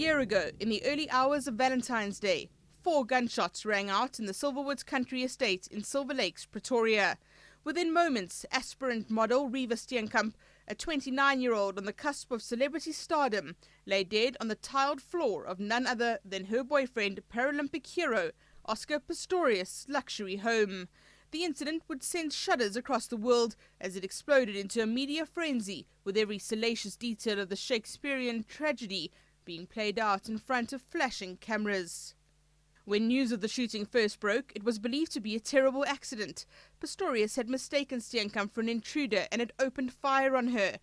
year ago, in the early hours of Valentine's Day, 4 gunshots rang out in the Silverwoods country estate in Silver Lakes, Pretoria. Within moments, aspirant model Reeva Steenkamp, a 29-year-old on the cusp of celebrity stardom, lay dead on the tiled floor of none other than her boyfriend, Paralympic hero Oscar Pistorius' luxury home. The incident would send shudders across the world as it exploded into a media frenzy, with every salacious detail of the Shakespearean tragedy being played out in front of flashing cameras. When news of the shooting first broke, it was believed to be a terrible accident. Pistorius had mistaken Steenkamp for an intruder and had opened fire on her.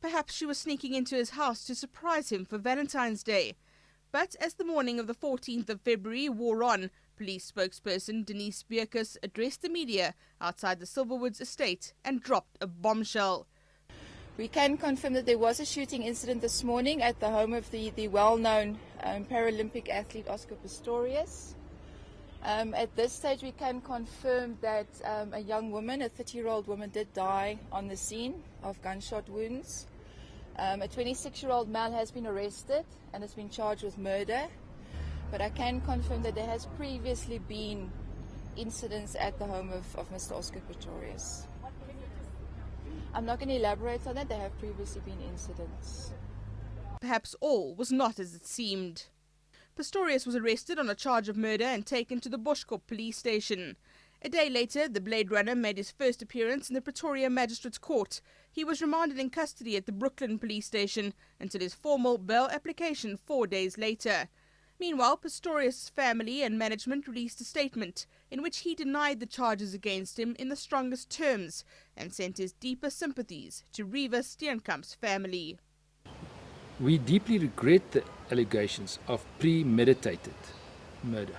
Perhaps she was sneaking into his house to surprise him for Valentine's Day. But as the morning of the 14th of February wore on, police spokesperson Denise Beerkus addressed the media outside the Silverwoods estate and dropped a bombshell. We can confirm that there was a shooting incident this morning at the home of the well-known Paralympic athlete Oscar Pistorius. At this stage we can confirm that a young woman, a 30-year-old woman, did die on the scene of gunshot wounds. A 26-year-old male has been arrested and has been charged with murder. But I can confirm that there has previously been incidents at the home of Mr. Oscar Pistorius. I'm not going to elaborate on that. There have previously been incidents. Perhaps all was not as it seemed. Pistorius was arrested on a charge of murder and taken to the Bushkop police station. A day later, the Blade Runner made his first appearance in the Pretoria Magistrates Court. He was remanded in custody at the Brooklyn police station until his formal bail application 4 days later. Meanwhile, Pistorius' family and management released a statement in which he denied the charges against him in the strongest terms and sent his deepest sympathies to Reeva Steenkamp's family. We deeply regret the allegations of premeditated murder.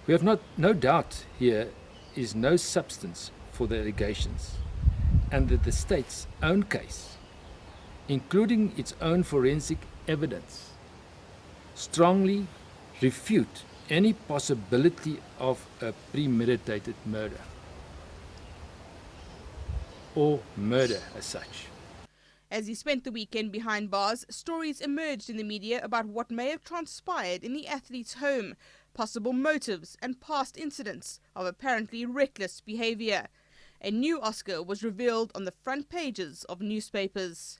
We have no doubt here is no substance for the allegations, and that the state's own case, including its own forensic evidence, strongly refute any possibility of a premeditated murder or murder as such. As he spent the weekend behind bars, stories emerged in the media about what may have transpired in the athlete's home, possible motives and past incidents of apparently reckless behavior. A new Oscar was revealed on the front pages of newspapers.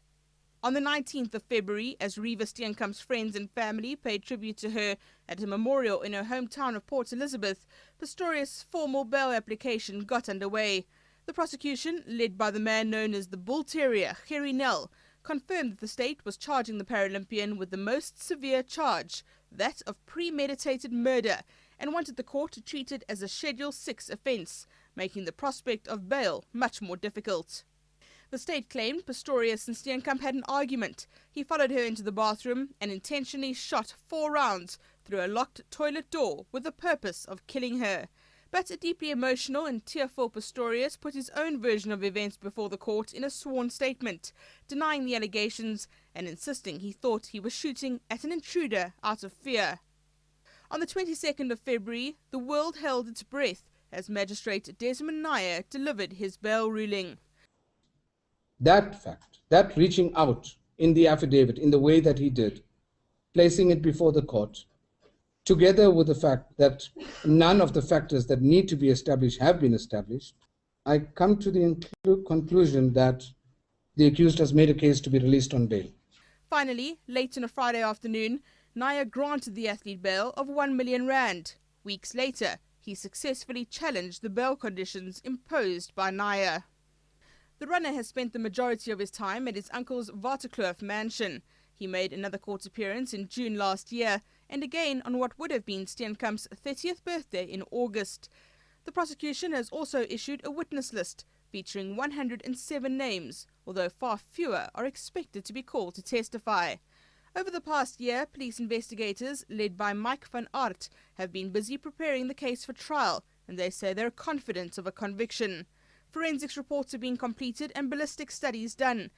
On the 19th of February, as Reeva Steenkamp's friends and family paid tribute to her at a memorial in her hometown of Port Elizabeth, Pistorius' formal bail application got underway. The prosecution, led by the man known as the Bull Terrier, Gerry Nel, confirmed that the state was charging the Paralympian with the most severe charge, that of premeditated murder, and wanted the court to treat it as a Schedule 6 offence, making the prospect of bail much more difficult. The state claimed Pistorius and Steenkamp had an argument. He followed her into the bathroom and intentionally shot 4 rounds through a locked toilet door with the purpose of killing her. But a deeply emotional and tearful Pistorius put his own version of events before the court in a sworn statement, denying the allegations and insisting he thought he was shooting at an intruder out of fear. On the 22nd of February, the world held its breath as Magistrate Desmond Nair delivered his bail ruling. That fact, that reaching out in the affidavit in the way that he did, placing it before the court, together with the fact that none of the factors that need to be established have been established, I come to the conclusion that the accused has made a case to be released on bail. Finally, late on a Friday afternoon, Nair granted the athlete bail of R1 million. Weeks later, he successfully challenged the bail conditions imposed by Nair. The runner has spent the majority of his time at his uncle's Waterkloof mansion. He made another court appearance in June last year, and again on what would have been Steenkamp's 30th birthday in August. The prosecution has also issued a witness list featuring 107 names, although far fewer are expected to be called to testify. Over the past year, police investigators, led by Mike van Aert, have been busy preparing the case for trial, and they say they're confident of a conviction. Forensics reports have been completed and ballistic studies done.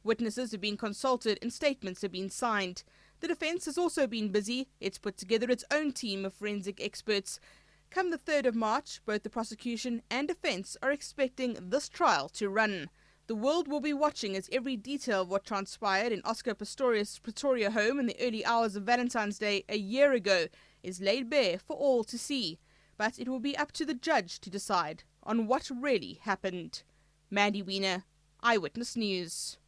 Witnesses have been consulted and statements have been signed. The defence has also been busy. It's put together its own team of forensic experts. Come the 3rd of March, both the prosecution and defence are expecting this trial to run. The world will be watching as every detail of what transpired in Oscar Pistorius' Pretoria home in the early hours of Valentine's Day a year ago is laid bare for all to see. But it will be up to the judge to decide on what really happened. Mandy, Wiener, Eyewitness News.